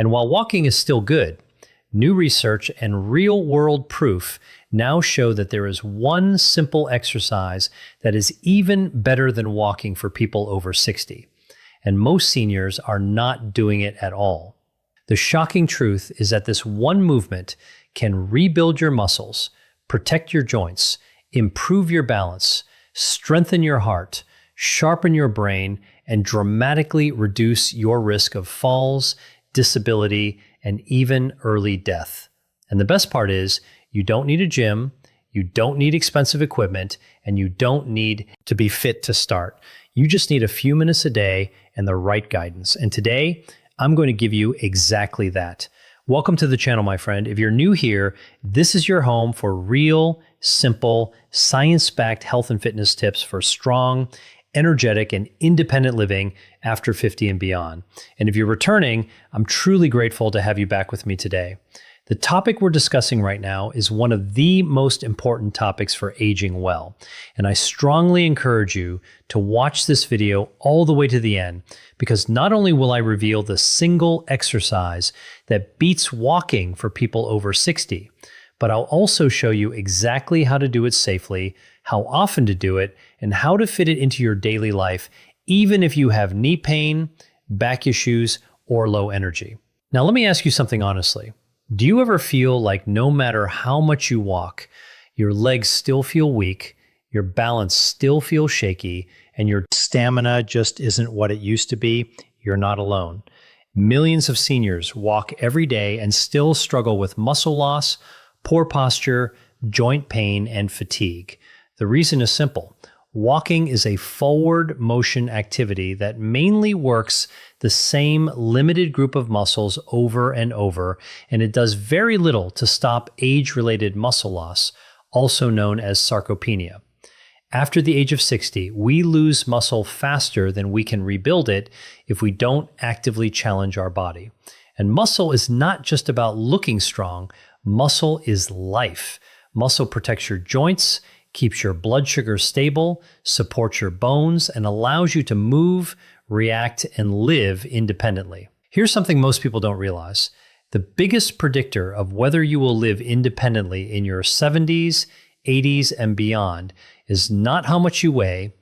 And while walking is still good, new research and real-world proof now show that there is one simple exercise that is even better than walking for people over 60. And most seniors are not doing it at all. The shocking truth is that this one movement can rebuild your muscles, protect your joints, improve your balance, strengthen your heart, sharpen your brain, and dramatically reduce your risk of falls, disability, and even early death. And the best part is, you don't need a gym, you don't need expensive equipment, and you don't need to be fit to start. You just need a few minutes a day and the right guidance. And today, I'm going to give you exactly that. Welcome to the channel, my friend. If you're new here, this is your home for real, simple, science-backed health and fitness tips for strong, energetic, and independent living after 50 and beyond. And if you're returning, I'm truly grateful to have you back with me today. The topic we're discussing right now is one of the most important topics for aging well. And I strongly encourage you to watch this video all the way to the end, because not only will I reveal the single exercise that beats walking for people over 60, but I'll also show you exactly how to do it safely, how often to do it, and how to fit it into your daily life, even if you have knee pain, back issues, or low energy. Now, let me ask you something honestly. Do you ever feel like no matter how much you walk, your legs still feel weak, your balance still feels shaky, and your stamina just isn't what it used to be? You're not alone. Millions of seniors walk every day and still struggle with muscle loss, poor posture, joint pain, and fatigue. The reason is simple. Walking is a forward motion activity that mainly works the same limited group of muscles over and over, and it does very little to stop age-related muscle loss, also known as sarcopenia. After the age of 60, we lose muscle faster than we can rebuild it if we don't actively challenge our body. And muscle is not just about looking strong. Muscle is life. Muscle protects your joints, keeps your blood sugar stable, supports your bones, and allows you to move, react, and live independently. Here's something most people don't realize. The biggest predictor of whether you will live independently in your 70s, 80s, and beyond is not how much you weigh,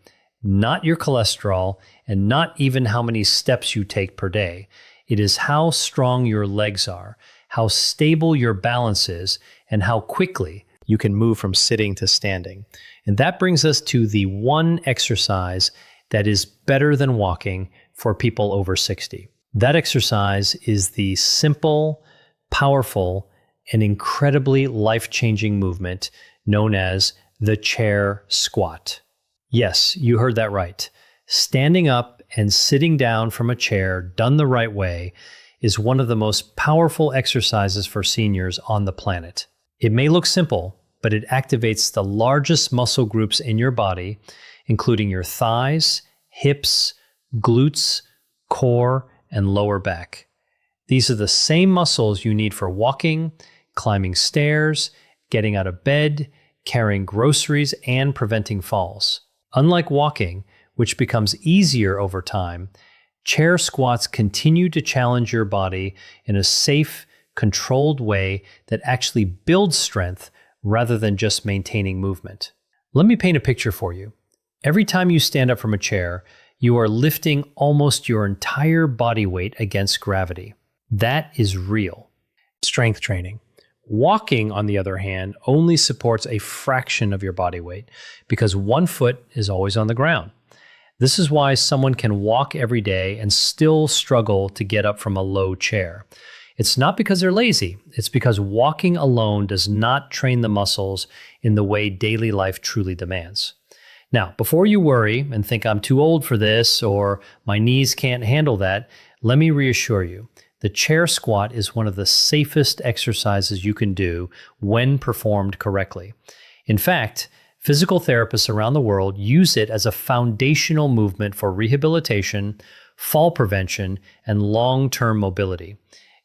not your cholesterol, and not even how many steps you take per day. It is how strong your legs are, how stable your balance is, and how quickly you can move from sitting to standing. And that brings us to the one exercise that is better than walking for people over 60. That exercise is the simple, powerful, and incredibly life-changing movement known as the chair squat. Yes, you heard that right. Standing up and sitting down from a chair done the right way is one of the most powerful exercises for seniors on the planet. It may look simple, but it activates the largest muscle groups in your body, including your thighs, hips, glutes, core, and lower back. These are the same muscles you need for walking, climbing stairs, getting out of bed, carrying groceries, and preventing falls. Unlike walking, which becomes easier over time, chair squats continue to challenge your body in a safe, controlled way that actually builds strength rather than just maintaining movement. Let me paint a picture for you. Every time you stand up from a chair, you are lifting almost your entire body weight against gravity. That is real strength training. Walking, on the other hand, only supports a fraction of your body weight because one foot is always on the ground. This is why someone can walk every day and still struggle to get up from a low chair. It's not because they're lazy. It's because walking alone does not train the muscles in the way daily life truly demands. Now, before you worry and think I'm too old for this or my knees can't handle that, let me reassure you. The chair squat is one of the safest exercises you can do when performed correctly. In fact, physical therapists around the world use it as a foundational movement for rehabilitation, fall prevention, and long-term mobility.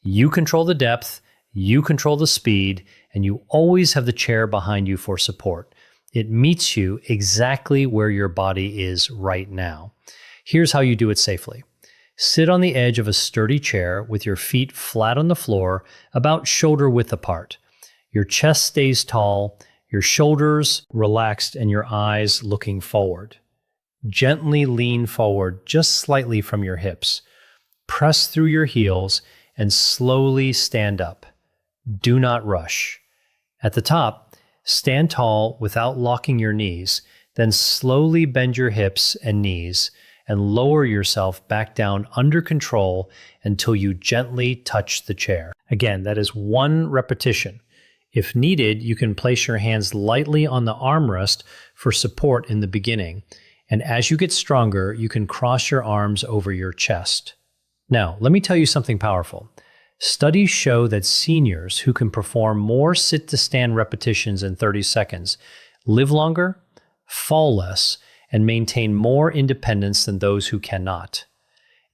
You control the depth, you control the speed, and you always have the chair behind you for support. It meets you exactly where your body is right now. Here's how you do it safely. Sit on the edge of a sturdy chair with your feet flat on the floor, about shoulder width apart. Your chest stays tall, your shoulders relaxed, and your eyes looking forward. Gently lean forward just slightly from your hips. Press through your heels and slowly stand up. Do not rush. At the top, stand tall without locking your knees, then slowly bend your hips and knees and lower yourself back down under control until you gently touch the chair. Again, that is 1 repetition. If needed, you can place your hands lightly on the armrest for support in the beginning. And as you get stronger, you can cross your arms over your chest. Now, let me tell you something powerful. Studies show that seniors who can perform more sit-to-stand repetitions in 30 seconds live longer, fall less, and maintain more independence than those who cannot.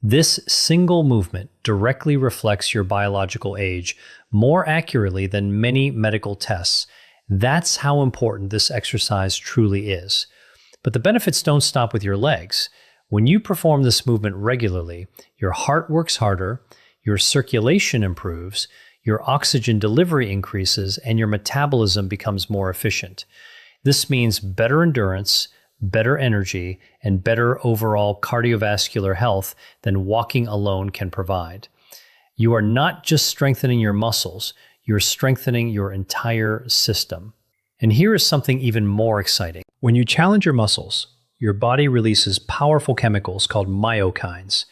This single movement directly reflects your biological age more accurately than many medical tests. That's how important this exercise truly is. But the benefits don't stop with your legs. When you perform this movement regularly, your heart works harder, your circulation improves, your oxygen delivery increases, and your metabolism becomes more efficient. This means better endurance, better energy, and better overall cardiovascular health than walking alone can provide. You are not just strengthening your muscles, you're strengthening your entire system. And here is something even more exciting. When you challenge your muscles, your body releases powerful chemicals called myokines.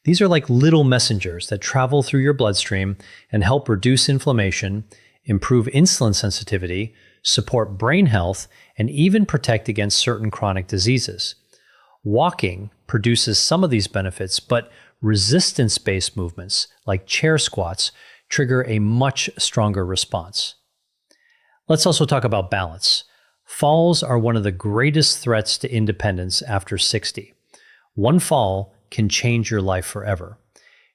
These are like little messengers that travel through your bloodstream and help reduce inflammation, improve insulin sensitivity, support brain health, and even protect against certain chronic diseases. Walking produces some of these benefits, but resistance-based movements, like chair squats, trigger a much stronger response. Let's also talk about balance. Falls are one of the greatest threats to independence after 60. One fall can change your life forever.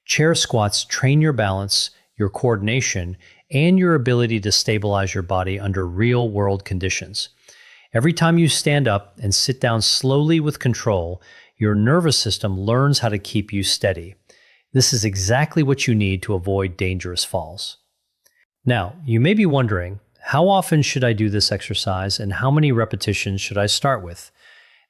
Chair squats train your balance, your coordination, and your ability to stabilize your body under real-world conditions. Every time you stand up and sit down slowly with control, your nervous system learns how to keep you steady. This is exactly what you need to avoid dangerous falls. Now, you may be wondering, how often should I do this exercise and how many repetitions should I start with?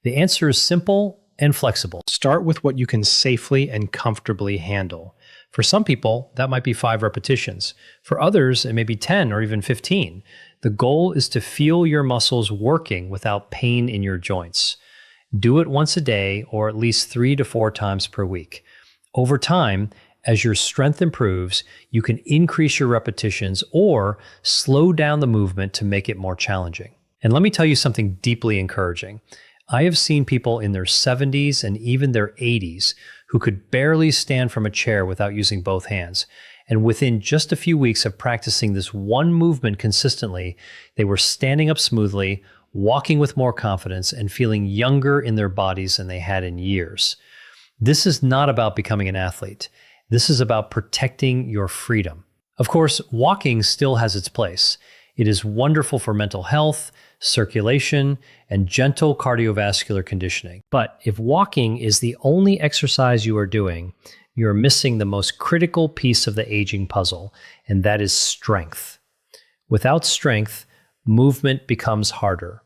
The answer is simple and flexible. Start with what you can safely and comfortably handle. For some people, that might be 5 repetitions. For others, it may be 10 or even 15. The goal is to feel your muscles working without pain in your joints. Do it once a day or at least 3 to 4 times per week. Over time, as your strength improves, you can increase your repetitions or slow down the movement to make it more challenging. And let me tell you something deeply encouraging. I have seen people in their 70s and even their 80s who could barely stand from a chair without using both hands. And within just a few weeks of practicing this one movement consistently, they were standing up smoothly, walking with more confidence, and feeling younger in their bodies than they had in years. This is not about becoming an athlete. This is about protecting your freedom. Of course, walking still has its place. It is wonderful for mental health, circulation, and gentle cardiovascular conditioning. But if walking is the only exercise you are doing, you're missing the most critical piece of the aging puzzle, and that is strength. Without strength, movement becomes harder.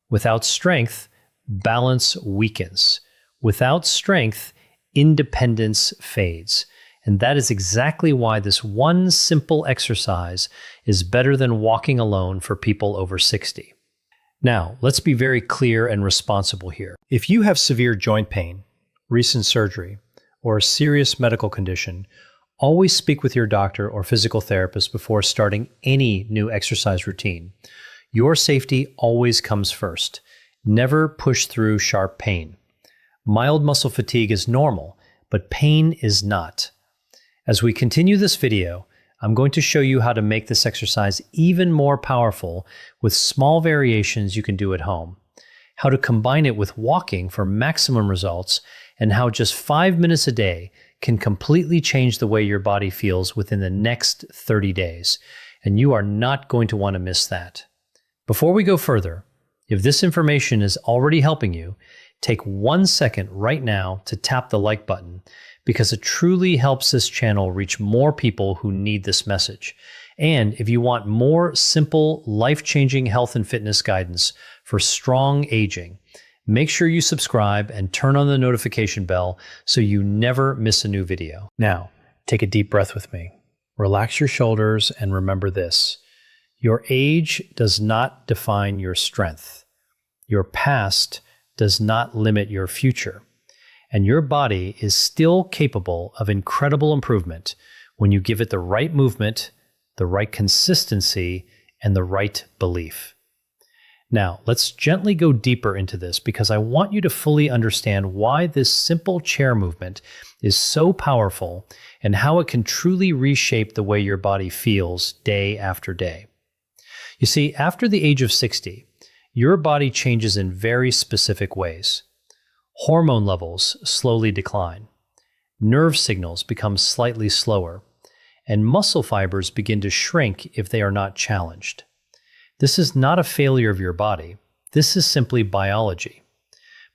Without strength, balance weakens. Without strength, independence fades. And that is exactly why this one simple exercise is better than walking alone for people over 60. Now, let's be very clear and responsible here. If you have severe joint pain, recent surgery, or a serious medical condition, always speak with your doctor or physical therapist before starting any new exercise routine. Your safety always comes first. Never push through sharp pain. Mild muscle fatigue is normal, but pain is not. As we continue this video, I'm going to show you how to make this exercise even more powerful with small variations you can do at home, how to combine it with walking for maximum results, and how just 5 minutes a day can completely change the way your body feels within the next 30 days. And you are not going to want to miss that. Before we go further, if this information is already helping you, take 1 second right now to tap the like button, because it truly helps this channel reach more people who need this message. And if you want more simple, life-changing health and fitness guidance for strong aging, make sure you subscribe and turn on the notification bell so you never miss a new video. Now, take a deep breath with me. Relax your shoulders and remember this. Your age does not define your strength. Your past does not limit your future. And your body is still capable of incredible improvement when you give it the right movement, the right consistency, and the right belief. Now, let's gently go deeper into this because I want you to fully understand why this simple chair movement is so powerful and how it can truly reshape the way your body feels day after day. You see, after the age of 60, your body changes in very specific ways. Hormone levels slowly decline. Nerve signals become slightly slower. And muscle fibers begin to shrink if they are not challenged. This is not a failure of your body. This is simply biology.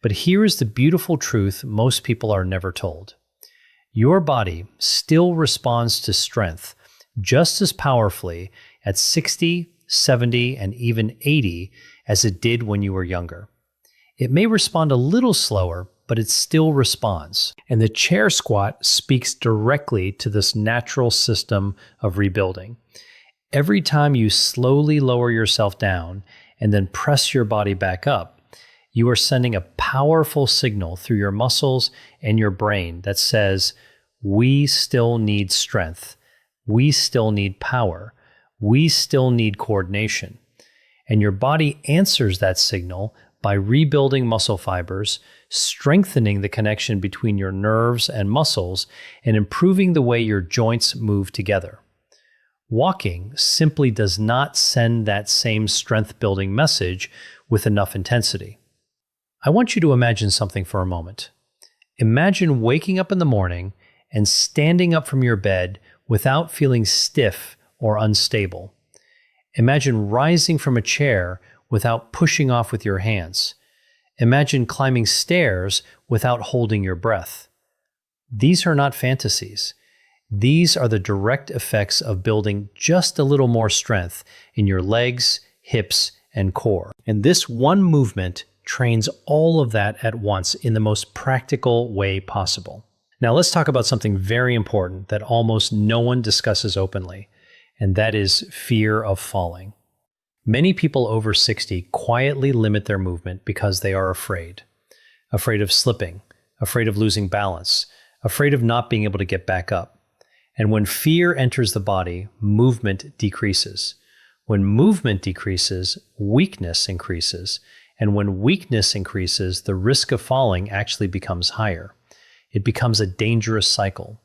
But here is the beautiful truth most people are never told. Your body still responds to strength just as powerfully at 60, 70, and even 80 as it did when you were younger. It may respond a little slower, but it still responds. And the chair squat speaks directly to this natural system of rebuilding. Every time you slowly lower yourself down and then press your body back up, you are sending a powerful signal through your muscles and your brain that says, we still need strength. We still need power. We still need coordination. And your body answers that signal by rebuilding muscle fibers, strengthening the connection between your nerves and muscles, and improving the way your joints move together. Walking simply does not send that same strength-building message with enough intensity. I want you to imagine something for a moment. Imagine waking up in the morning and standing up from your bed without feeling stiff or unstable. Imagine rising from a chair without pushing off with your hands. Imagine climbing stairs without holding your breath. These are not fantasies. These are the direct effects of building just a little more strength in your legs, hips, and core. And this one movement trains all of that at once in the most practical way possible. Now let's talk about something very important that almost no one discusses openly, and that is fear of falling. Many people over 60 quietly limit their movement because they are afraid. Afraid of slipping, afraid of losing balance, afraid of not being able to get back up. And when fear enters the body, movement decreases. When movement decreases, weakness increases. And when weakness increases, the risk of falling actually becomes higher. It becomes a dangerous cycle.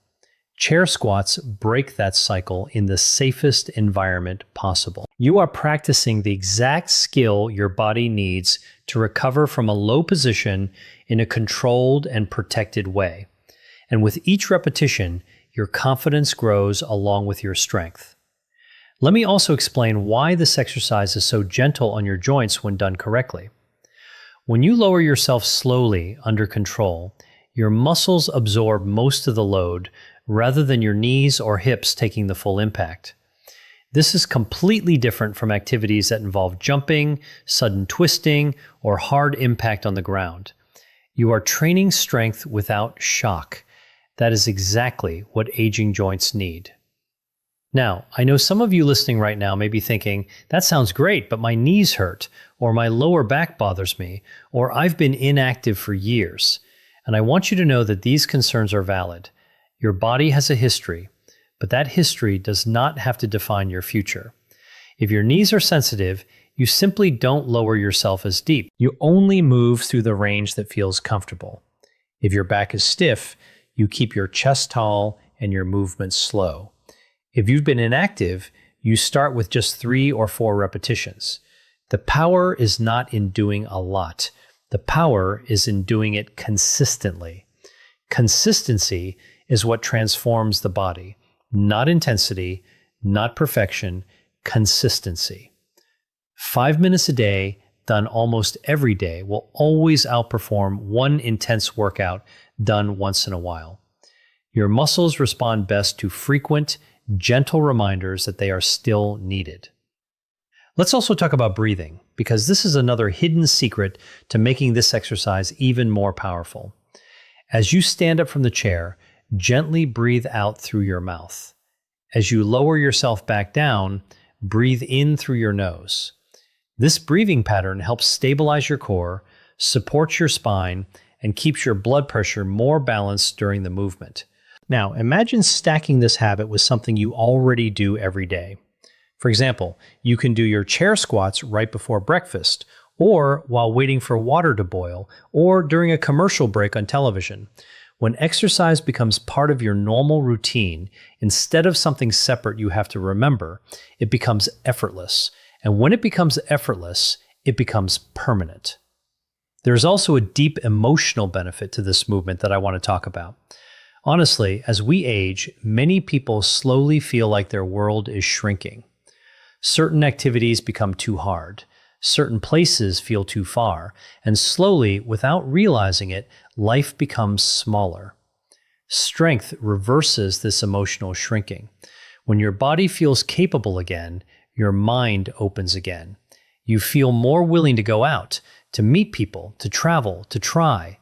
Chair squats break that cycle in the safest environment possible. You are practicing the exact skill your body needs to recover from a low position in a controlled and protected way. And with each repetition, your confidence grows along with your strength. Let me also explain why this exercise is so gentle on your joints when done correctly. When you lower yourself slowly under control, your muscles absorb most of the load rather than your knees or hips taking the full impact. This is completely different from activities that involve jumping, sudden twisting, or hard impact on the ground. You are training strength without shock. That is exactly what aging joints need. Now, I know some of you listening right now may be thinking, that sounds great, but my knees hurt, or my lower back bothers me, or I've been inactive for years. And I want you to know that these concerns are valid. Your body has a history, but that history does not have to define your future. If your knees are sensitive, you simply don't lower yourself as deep. You only move through the range that feels comfortable. If your back is stiff, you keep your chest tall and your movements slow. If you've been inactive, you start with just 3 or 4 repetitions. The power is not in doing a lot. The power is in doing it consistently. Consistency is what transforms the body. Not intensity, not perfection, consistency. 5 minutes a day, done almost every day, will always outperform one intense workout done once in a while. Your muscles respond best to frequent, gentle reminders that they are still needed. Let's also talk about breathing, because this is another hidden secret to making this exercise even more powerful. As you stand up from the chair, gently breathe out through your mouth. As you lower yourself back down, breathe in through your nose. This breathing pattern helps stabilize your core, supports your spine, and keeps your blood pressure more balanced during the movement. Now, imagine stacking this habit with something you already do every day. For example, you can do your chair squats right before breakfast, or while waiting for water to boil, or during a commercial break on television. When exercise becomes part of your normal routine, instead of something separate you have to remember, it becomes effortless. And when it becomes effortless, it becomes permanent. There's also a deep emotional benefit to this movement that I want to talk about. Honestly, as we age, many people slowly feel like their world is shrinking. Certain activities become too hard. Certain places feel too far, and slowly, without realizing it, life becomes smaller. Strength reverses this emotional shrinking. When your body feels capable again, your mind opens again. You feel more willing to go out, to meet people, to travel, to try.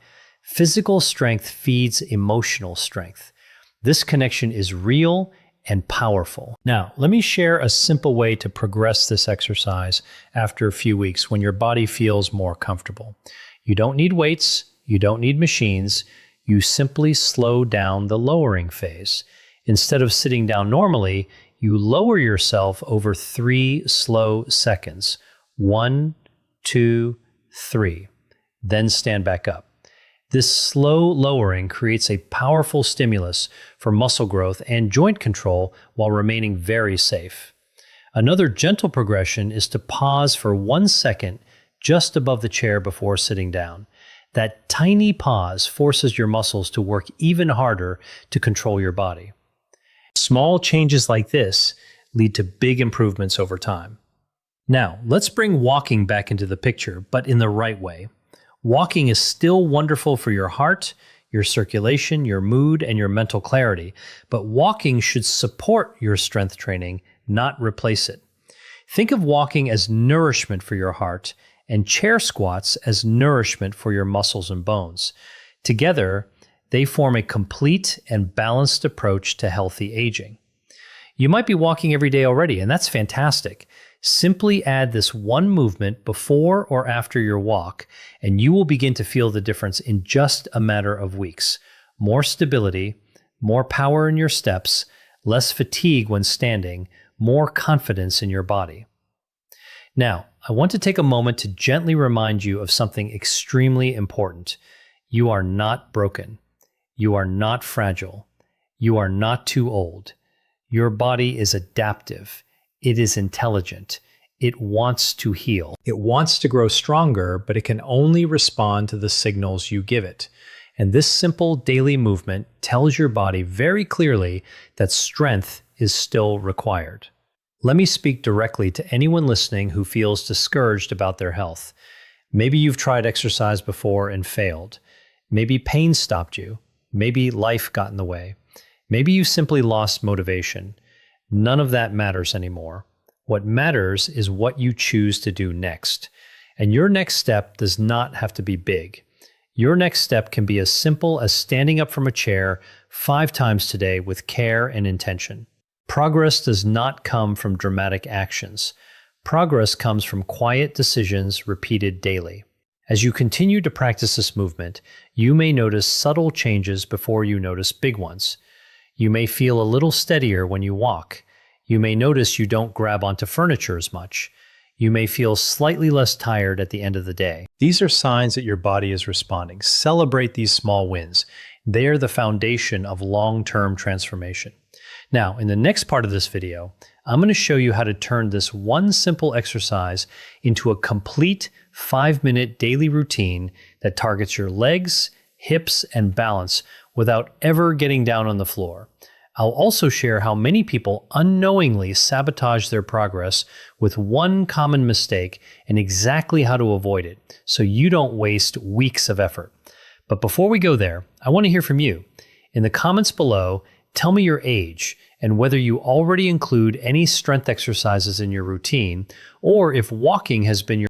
Physical strength feeds emotional strength. This connection is real and powerful. Now, let me share a simple way to progress this exercise after a few weeks when your body feels more comfortable. You don't need weights, you don't need machines, you simply slow down the lowering phase. Instead of sitting down normally, you lower yourself over 3 slow seconds. 1, 2, 3. Then stand back up. This slow lowering creates a powerful stimulus for muscle growth and joint control while remaining very safe. Another gentle progression is to pause for 1 second just above the chair before sitting down. That tiny pause forces your muscles to work even harder to control your body. Small changes like this lead to big improvements over time. Now, let's bring walking back into the picture, but in the right way. Walking is still wonderful for your heart, your circulation, your mood, and your mental clarity, but walking should support your strength training, not replace it. Think of walking as nourishment for your heart and chair squats as nourishment for your muscles and bones. Together, they form a complete and balanced approach to healthy aging. You might be walking every day already, and that's fantastic. Simply add this one movement before or after your walk, and you will begin to feel the difference in just a matter of weeks. More stability, more power in your steps, less fatigue when standing, more confidence in your body. Now, I want to take a moment to gently remind you of something extremely important. You are not broken. You are not fragile. You are not too old. Your body is adaptive. It is intelligent. It wants to heal. It wants to grow stronger, but it can only respond to the signals you give it. And this simple daily movement tells your body very clearly that strength is still required. Let me speak directly to anyone listening who feels discouraged about their health. Maybe you've tried exercise before and failed. Maybe pain stopped you. Maybe life got in the way. Maybe you simply lost motivation. None of that matters anymore. What matters is what you choose to do next. And your next step does not have to be big. Your next step can be as simple as standing up from a chair 5 times today with care and intention. Progress does not come from dramatic actions. Progress comes from quiet decisions repeated daily. As you continue to practice this movement, you may notice subtle changes before you notice big ones. You may feel a little steadier when you walk. You may notice you don't grab onto furniture as much. You may feel slightly less tired at the end of the day. These are signs that your body is responding. Celebrate these small wins. They are the foundation of long-term transformation. Now, in the next part of this video, I'm going to show you how to turn this one simple exercise into a complete 5-minute daily routine that targets your legs, hips, and balance without ever getting down on the floor. I'll also share how many people unknowingly sabotage their progress with one common mistake and exactly how to avoid it, so you don't waste weeks of effort. But before we go there, I want to hear from you. In the comments below, tell me your age and whether you already include any strength exercises in your routine, or if walking has been your